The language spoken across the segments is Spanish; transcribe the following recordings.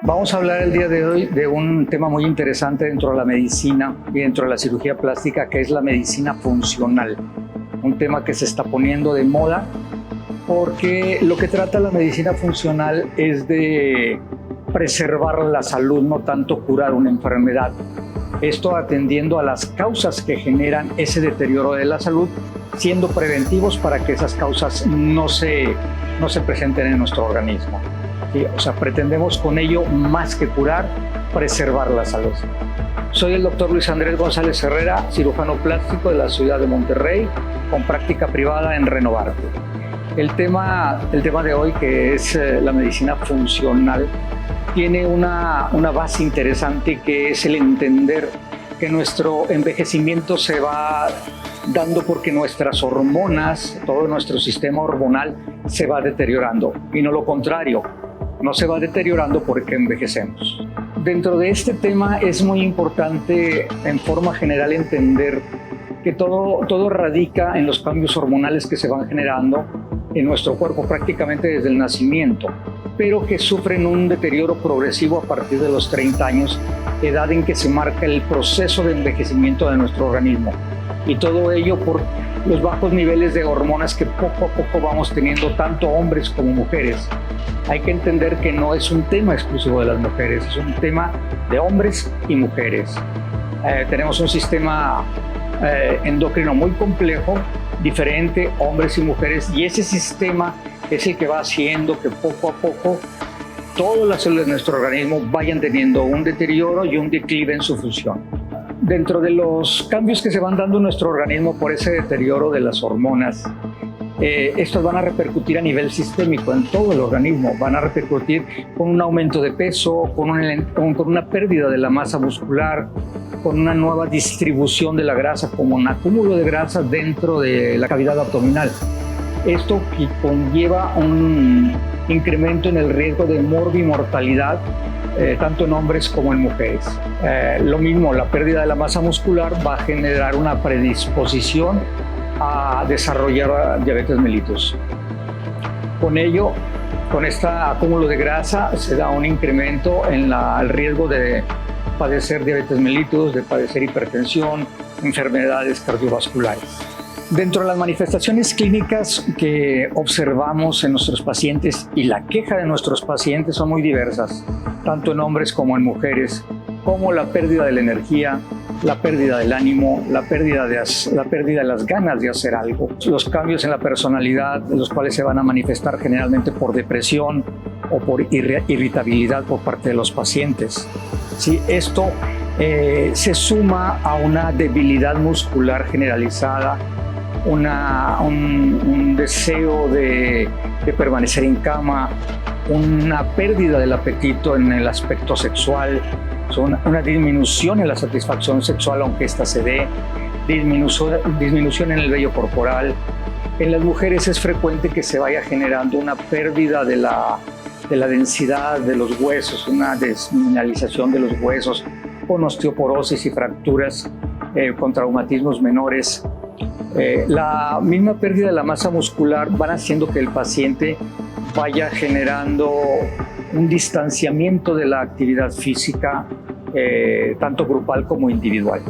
Vamos a hablar el día de hoy de un tema muy interesante dentro de la medicina y dentro de la cirugía plástica, que es la medicina funcional. Un tema que se está poniendo de moda porque lo que trata la medicina funcional es de preservar la salud, no tanto curar una enfermedad. Esto atendiendo a las causas que generan ese deterioro de la salud, siendo preventivos para que esas causas no se presenten en nuestro organismo. ¿Sí? O sea, pretendemos con ello, más que curar, preservar la salud. Soy el doctor Luis Andrés González Herrera, cirujano plástico de la ciudad de Monterrey, con práctica privada en Renovarte. El tema de hoy, que es la medicina funcional, tiene una base interesante, que es el entender que nuestro envejecimiento se va dando porque nuestras hormonas, todo nuestro sistema hormonal se va deteriorando, y no lo contrario. No se va deteriorando porque envejecemos. Dentro de este tema es muy importante, en forma general, entender que todo radica en los cambios hormonales que se van generando en nuestro cuerpo prácticamente desde el nacimiento, pero que sufren un deterioro progresivo a partir de los 30 años, edad en que se marca el proceso de envejecimiento de nuestro organismo. Y todo ello por los bajos niveles de hormonas que poco a poco vamos teniendo, tanto hombres como mujeres. Hay que entender que no es un tema exclusivo de las mujeres, es un tema de hombres y mujeres. Tenemos un sistema endocrino muy complejo, diferente, hombres y mujeres, y ese sistema es el que va haciendo que poco a poco todas las células de nuestro organismo vayan teniendo un deterioro y un declive en su función. Dentro de los cambios que se van dando en nuestro organismo por ese deterioro de las hormonas, estos van a repercutir a nivel sistémico en todo el organismo. Van a repercutir con un aumento de peso, con una pérdida de la masa muscular, con una nueva distribución de la grasa, como un acúmulo de grasa dentro de la cavidad abdominal. Esto conlleva un incremento en el riesgo de morbimortalidad, tanto en hombres como en mujeres. Lo mismo, la pérdida de la masa muscular va a generar una predisposición a desarrollar diabetes mellitus. Con ello, con este acúmulo de grasa, se da un incremento en el riesgo de padecer diabetes mellitus, de padecer hipertensión, enfermedades cardiovasculares. Dentro de las manifestaciones clínicas que observamos en nuestros pacientes, y la queja de nuestros pacientes son muy diversas, tanto en hombres como en mujeres, como la pérdida de la energía, la pérdida del ánimo, la pérdida de las ganas de hacer algo, los cambios en la personalidad, los cuales se van a manifestar generalmente por depresión o por irritabilidad por parte de los pacientes. ¿Sí? Esto se suma a una debilidad muscular generalizada, un deseo de permanecer en cama, una pérdida del apetito en el aspecto sexual, una disminución en la satisfacción sexual, aunque ésta se dé, disminución en el vello corporal. En las mujeres es frecuente que se vaya generando una pérdida de la densidad de los huesos, una desmineralización de los huesos, con osteoporosis y fracturas, con traumatismos menores. La misma pérdida de la masa muscular van haciendo que el paciente vaya generando un distanciamiento de la actividad física, tanto grupal como individual.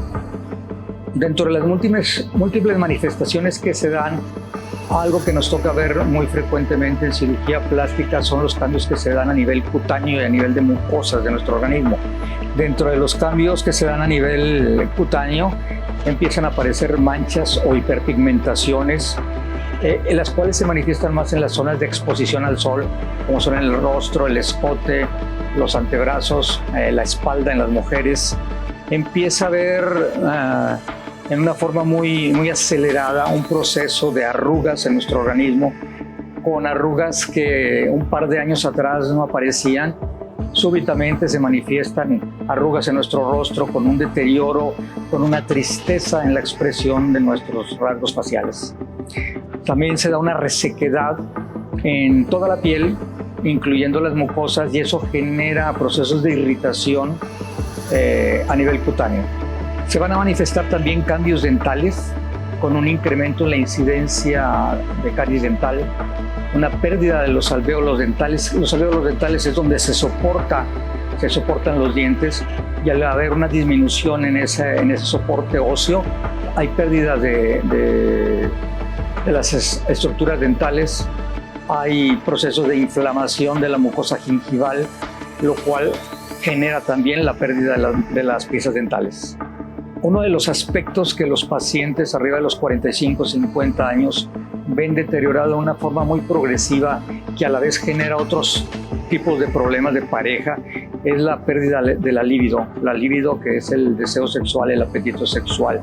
Dentro de las múltiples manifestaciones que se dan, algo que nos toca ver muy frecuentemente en cirugía plástica son los cambios que se dan a nivel cutáneo y a nivel de mucosas de nuestro organismo. Dentro de los cambios que se dan a nivel cutáneo, empiezan a aparecer manchas o hiperpigmentaciones, en las cuales se manifiestan más en las zonas de exposición al sol, como son el rostro, el escote, los antebrazos, la espalda en las mujeres. Empieza a haber en una forma muy acelerada un proceso de arrugas en nuestro organismo, con arrugas que un par de años atrás no aparecían. Súbitamente se manifiestan arrugas en nuestro rostro, con un deterioro, con una tristeza en la expresión de nuestros rasgos faciales. También se da una resequedad en toda la piel, incluyendo las mucosas, y eso genera procesos de irritación a nivel cutáneo. Se van a manifestar también cambios dentales, con un incremento en la incidencia de caries dental, una pérdida de los alvéolos dentales. Los alvéolos dentales es donde se soporta se soportan los dientes, y al haber una disminución en ese soporte óseo, hay pérdida de las estructuras dentales, hay procesos de inflamación de la mucosa gingival, lo cual genera también la pérdida de las piezas dentales. Uno de los aspectos que los pacientes arriba de los 45 50 años ven deteriorado de una forma muy progresiva, que a la vez genera otros tipos de problemas de pareja, es la pérdida de la libido, que es el deseo sexual, el apetito sexual.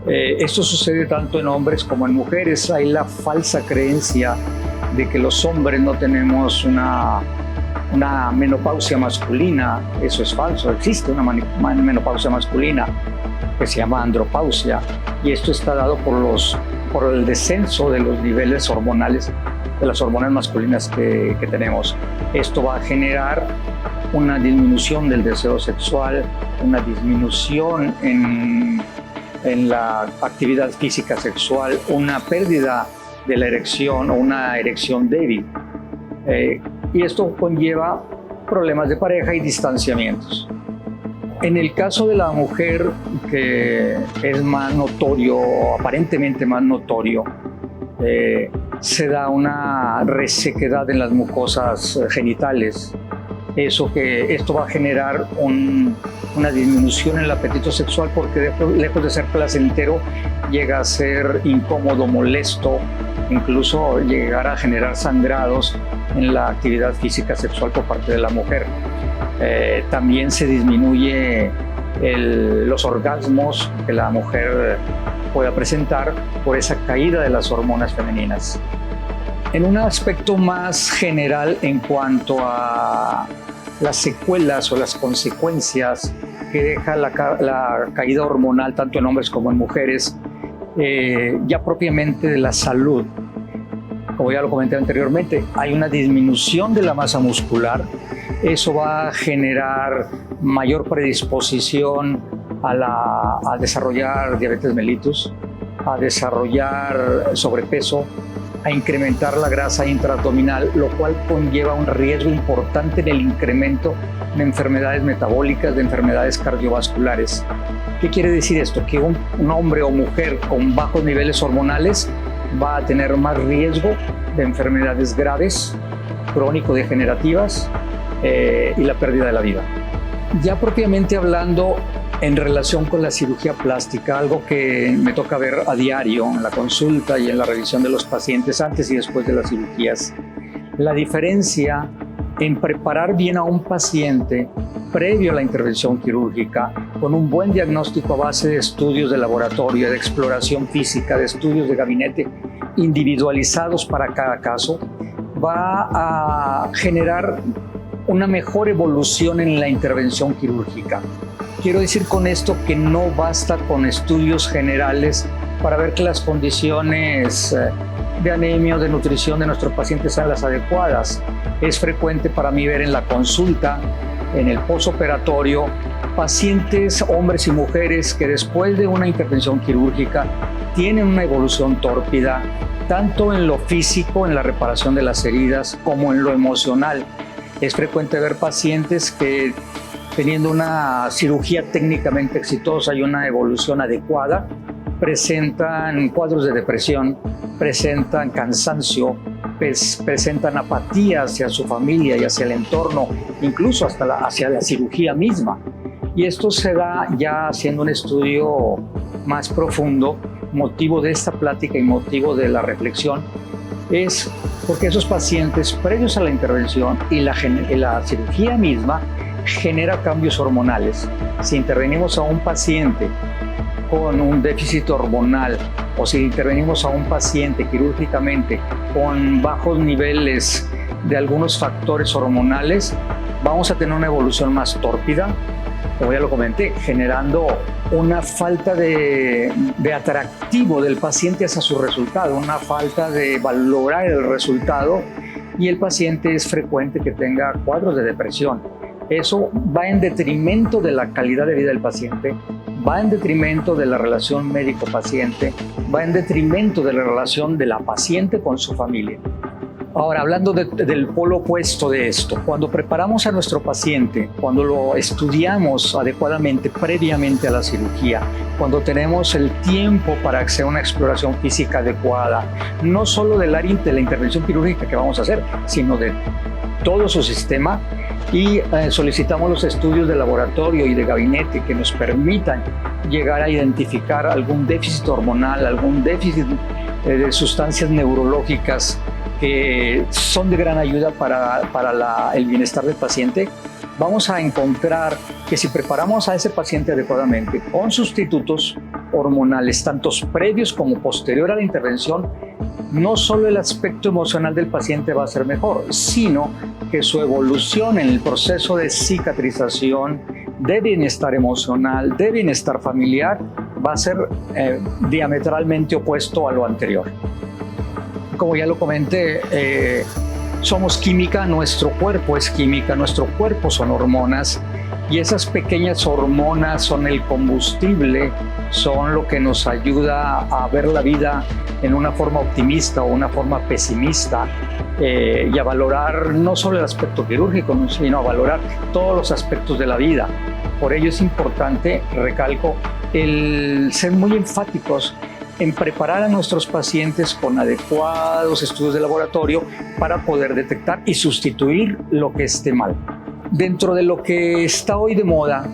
Esto sucede tanto en hombres como en mujeres. Hay la falsa creencia de que los hombres no tenemos una menopausia masculina. Eso es falso, existe una menopausia masculina que se llama andropausia, y esto está dado por el descenso de los niveles hormonales de las hormonas masculinas que tenemos. Esto va a generar una disminución del deseo sexual, una disminución en la actividad física sexual, una pérdida de la erección o una erección débil. Y esto conlleva problemas de pareja y distanciamientos. En el caso de la mujer, que es más notorio, o aparentemente más notorio, se da una resequedad en las mucosas genitales. Esto va a generar una disminución en el apetito sexual, porque lejos de ser placentero, llega a ser incómodo, molesto, incluso llegar a generar sangrados en la actividad física sexual por parte de la mujer. También se disminuye los orgasmos que la mujer pueda presentar por esa caída de las hormonas femeninas. En un aspecto más general, en cuanto a las secuelas o las consecuencias que deja la caída hormonal tanto en hombres como en mujeres, ya propiamente de la salud, como ya lo comenté anteriormente, hay una disminución de la masa muscular. Eso va a generar mayor predisposición a desarrollar diabetes mellitus, a desarrollar sobrepeso, a incrementar la grasa intraabdominal, lo cual conlleva un riesgo importante en el incremento de enfermedades metabólicas, de enfermedades cardiovasculares. ¿Qué quiere decir esto? Que un hombre o mujer con bajos niveles hormonales va a tener más riesgo de enfermedades graves, crónico-degenerativas, y la pérdida de la vida. Ya propiamente hablando, en relación con la cirugía plástica, algo que me toca ver a diario en la consulta y en la revisión de los pacientes antes y después de las cirugías, la diferencia en preparar bien a un paciente previo a la intervención quirúrgica, con un buen diagnóstico a base de estudios de laboratorio, de exploración física, de estudios de gabinete individualizados para cada caso, va a generar una mejor evolución en la intervención quirúrgica. Quiero decir con esto que no basta con estudios generales para ver que las condiciones de anemia o de nutrición de nuestros pacientes sean las adecuadas. Es frecuente para mí ver en la consulta, en el posoperatorio, pacientes, hombres y mujeres, que después de una intervención quirúrgica tienen una evolución tórpida, tanto en lo físico, en la reparación de las heridas, como en lo emocional. Es frecuente ver pacientes que, teniendo una cirugía técnicamente exitosa y una evolución adecuada, presentan cuadros de depresión, presentan cansancio, presentan apatía hacia su familia y hacia el entorno, incluso hacia la cirugía misma. Y esto se da ya haciendo un estudio más profundo. Motivo de esta plática y motivo de la reflexión es porque esos pacientes, previos a la intervención y la cirugía misma, genera cambios hormonales. Si intervenimos a un paciente con un déficit hormonal, o si intervenimos a un paciente quirúrgicamente con bajos niveles de algunos factores hormonales, vamos a tener una evolución más tórpida, como ya lo comenté, generando una falta de atractivo del paciente hacia su resultado, una falta de valorar el resultado, y el paciente es frecuente que tenga cuadros de depresión. Eso va en detrimento de la calidad de vida del paciente, va en detrimento de la relación médico-paciente, va en detrimento de la relación de la paciente con su familia. Ahora, hablando del polo opuesto de esto, cuando preparamos a nuestro paciente, cuando lo estudiamos adecuadamente previamente a la cirugía, cuando tenemos el tiempo para hacer una exploración física adecuada, no solo del área de la intervención quirúrgica que vamos a hacer, sino de todo su sistema, y solicitamos los estudios de laboratorio y de gabinete que nos permitan llegar a identificar algún déficit hormonal, algún déficit de sustancias neurológicas que son de gran ayuda para el bienestar del paciente. Vamos a encontrar que si preparamos a ese paciente adecuadamente con sustitutos hormonales, tanto previos como posterior a la intervención, no solo el aspecto emocional del paciente va a ser mejor, sino que su evolución en el proceso de cicatrización, de bienestar emocional, de bienestar familiar, va a ser diametralmente opuesto a lo anterior. Como ya lo comenté, somos química, nuestro cuerpo es química, nuestro cuerpo son hormonas, y esas pequeñas hormonas son el combustible, son lo que nos ayuda a ver la vida en una forma optimista o una forma pesimista, y a valorar no solo el aspecto quirúrgico, sino a valorar todos los aspectos de la vida. Por ello es importante, recalco, el ser muy enfáticos en preparar a nuestros pacientes con adecuados estudios de laboratorio para poder detectar y sustituir lo que esté mal. Dentro de lo que está hoy de moda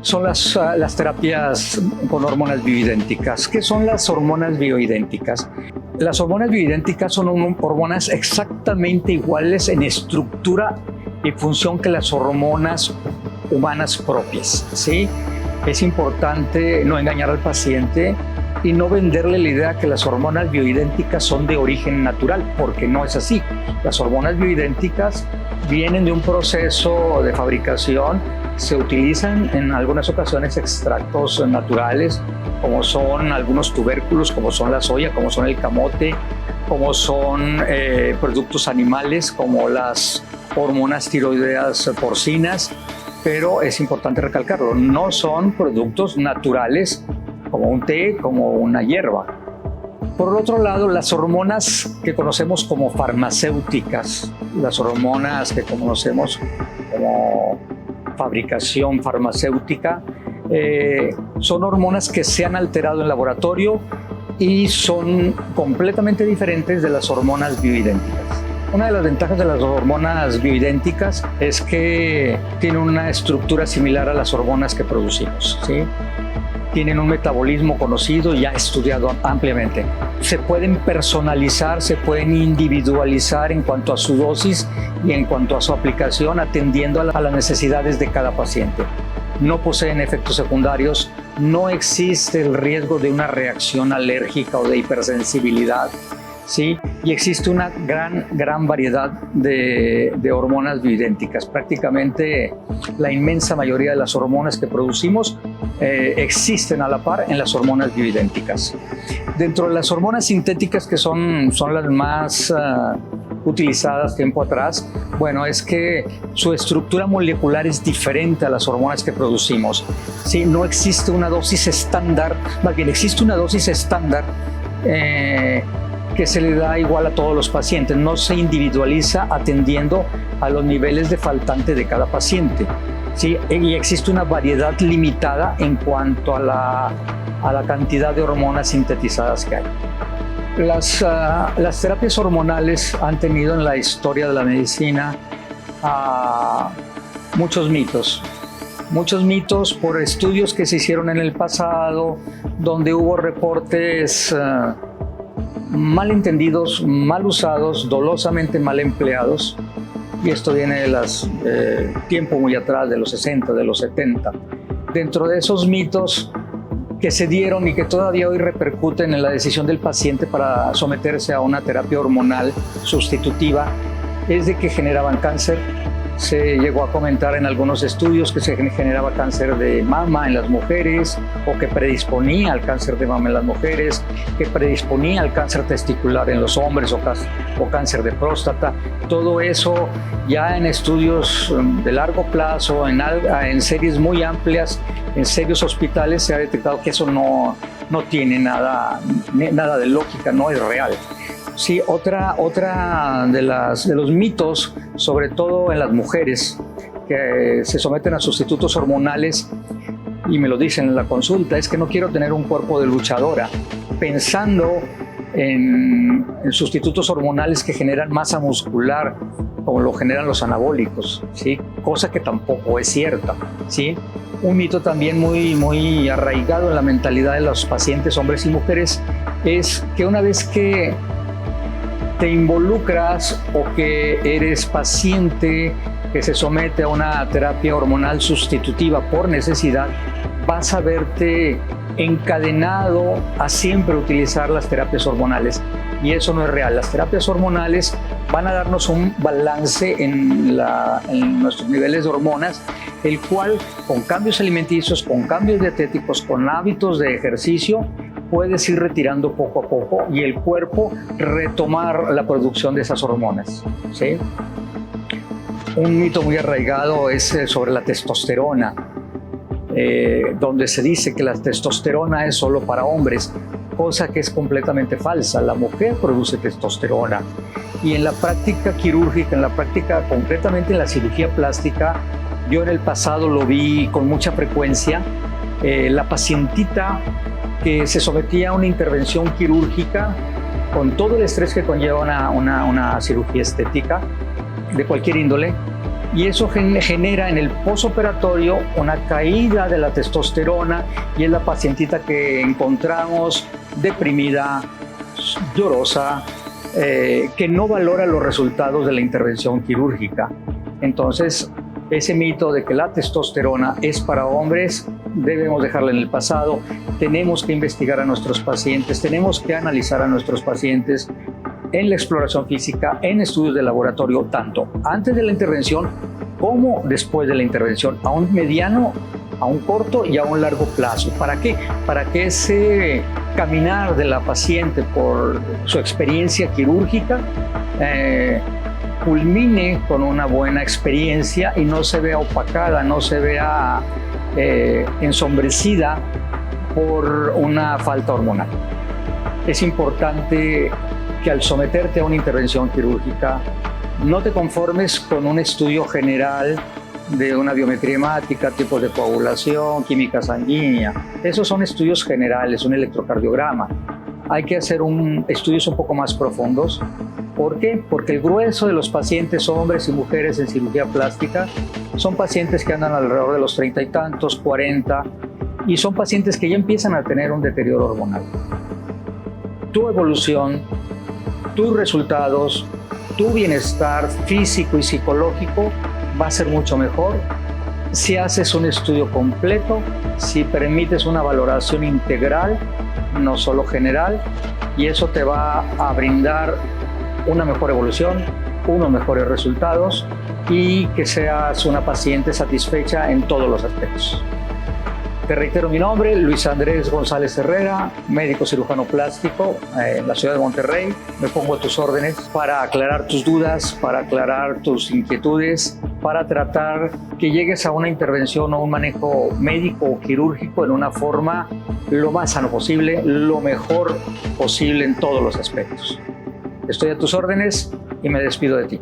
son las terapias con hormonas bioidénticas. ¿Qué son las hormonas bioidénticas? Las hormonas bioidénticas son hormonas exactamente iguales en estructura y función que las hormonas humanas propias, ¿sí? Es importante no engañar al paciente y no venderle la idea que las hormonas bioidénticas son de origen natural, porque no es así. Las hormonas bioidénticas vienen de un proceso de fabricación, se utilizan en algunas ocasiones extractos naturales, como son algunos tubérculos, como son la soya, como son el camote, como son productos animales, como las hormonas tiroideas porcinas, pero es importante recalcarlo, no son productos naturales como un té, como una hierba. Por otro lado, las hormonas que conocemos como farmacéuticas, las hormonas que conocemos como fabricación farmacéutica, son hormonas que se han alterado en laboratorio y son completamente diferentes de las hormonas bioidénticas. Una de las ventajas de las hormonas bioidénticas es que tienen una estructura similar a las hormonas que producimos, ¿sí? Tienen un metabolismo conocido y ya estudiado ampliamente. Se pueden personalizar, se pueden individualizar en cuanto a su dosis y en cuanto a su aplicación, atendiendo a las necesidades de cada paciente. No poseen efectos secundarios, no existe el riesgo de una reacción alérgica o de hipersensibilidad, ¿sí? Y existe una gran variedad de hormonas bioidénticas. Prácticamente la inmensa mayoría de las hormonas que producimos existen a la par en las hormonas bioidénticas. Dentro de las hormonas sintéticas, que son las más utilizadas tiempo atrás, bueno, es que su estructura molecular es diferente a las hormonas que producimos, ¿sí? No existe una dosis estándar, más bien existe una dosis estándar que se le da igual a todos los pacientes, no se individualiza atendiendo a los niveles de faltante de cada paciente, ¿sí? Y existe una variedad limitada en cuanto a la cantidad de hormonas sintetizadas que hay. Las terapias hormonales han tenido en la historia de la medicina muchos mitos por estudios que se hicieron en el pasado, donde hubo reportes mal entendidos, mal usados, dolosamente mal empleados, y esto viene de tiempo muy atrás, de los 60, de los 70. Dentro de esos mitos que se dieron y que todavía hoy repercuten en la decisión del paciente para someterse a una terapia hormonal sustitutiva, es de que generaban cáncer. Se llegó a comentar en algunos estudios que se generaba cáncer de mama en las mujeres, o que predisponía al cáncer de mama en las mujeres, que predisponía al cáncer testicular en los hombres, o cáncer de próstata. Todo eso ya en estudios de largo plazo, en series muy amplias, en serios hospitales, se ha detectado que eso no tiene nada de lógica, no es real. Sí, otra de los mitos, sobre todo en las mujeres que se someten a sustitutos hormonales, y me lo dicen en la consulta, es que no quiero tener un cuerpo de luchadora, pensando en sustitutos hormonales que generan masa muscular, como lo generan los anabólicos, ¿sí? Cosa que tampoco es cierta, ¿sí? Un mito también muy arraigado en la mentalidad de los pacientes, hombres y mujeres, es que una vez que te involucras o que eres paciente que se somete a una terapia hormonal sustitutiva por necesidad, vas a verte encadenado a siempre utilizar las terapias hormonales. Y eso no es real. Las terapias hormonales van a darnos un balance en nuestros niveles de hormonas, el cual con cambios alimenticios, con cambios dietéticos, con hábitos de ejercicio, puedes ir retirando poco a poco y el cuerpo retomar la producción de esas hormonas, ¿sí? Un mito muy arraigado es sobre la testosterona, donde se dice que la testosterona es solo para hombres, cosa que es completamente falsa. La mujer produce testosterona y en la práctica quirúrgica, en la práctica concretamente en la cirugía plástica, yo en el pasado lo vi con mucha frecuencia. La pacientita que se sometía a una intervención quirúrgica con todo el estrés que conlleva una cirugía estética de cualquier índole, y eso genera en el posoperatorio una caída de la testosterona, y es la pacientita que encontramos deprimida, llorosa, que no valora los resultados de la intervención quirúrgica. Entonces, ese mito de que la testosterona es para hombres debemos dejarlo en el pasado. Tenemos que investigar a nuestros pacientes, tenemos que analizar a nuestros pacientes en la exploración física, en estudios de laboratorio, tanto antes de la intervención como después de la intervención, a un mediano, a un corto y a un largo plazo. ¿Para qué? Para que ese caminar de la paciente por su experiencia quirúrgica culmine con una buena experiencia y no se vea opacada, no se vea ensombrecida por una falta hormonal. Es importante que al someterte a una intervención quirúrgica no te conformes con un estudio general de una biometría hemática, tipos de coagulación, química sanguínea. Esos son estudios generales, un electrocardiograma. Hay que hacer estudios un poco más profundos. ¿Por qué? Porque el grueso de los pacientes, hombres y mujeres en cirugía plástica, son pacientes que andan alrededor de los 30 y tantos, 40, y son pacientes que ya empiezan a tener un deterioro hormonal. Tu evolución, tus resultados, tu bienestar físico y psicológico va a ser mucho mejor si haces un estudio completo, si permites una valoración integral, no solo general, y eso te va a brindar una mejor evolución, unos mejores resultados y que seas una paciente satisfecha en todos los aspectos. Te reitero mi nombre, Luis Andrés González Herrera, médico cirujano plástico en la ciudad de Monterrey. Me pongo a tus órdenes para aclarar tus dudas, para aclarar tus inquietudes, para tratar que llegues a una intervención o un manejo médico o quirúrgico en una forma lo más sano posible, lo mejor posible en todos los aspectos. Estoy a tus órdenes y me despido de ti.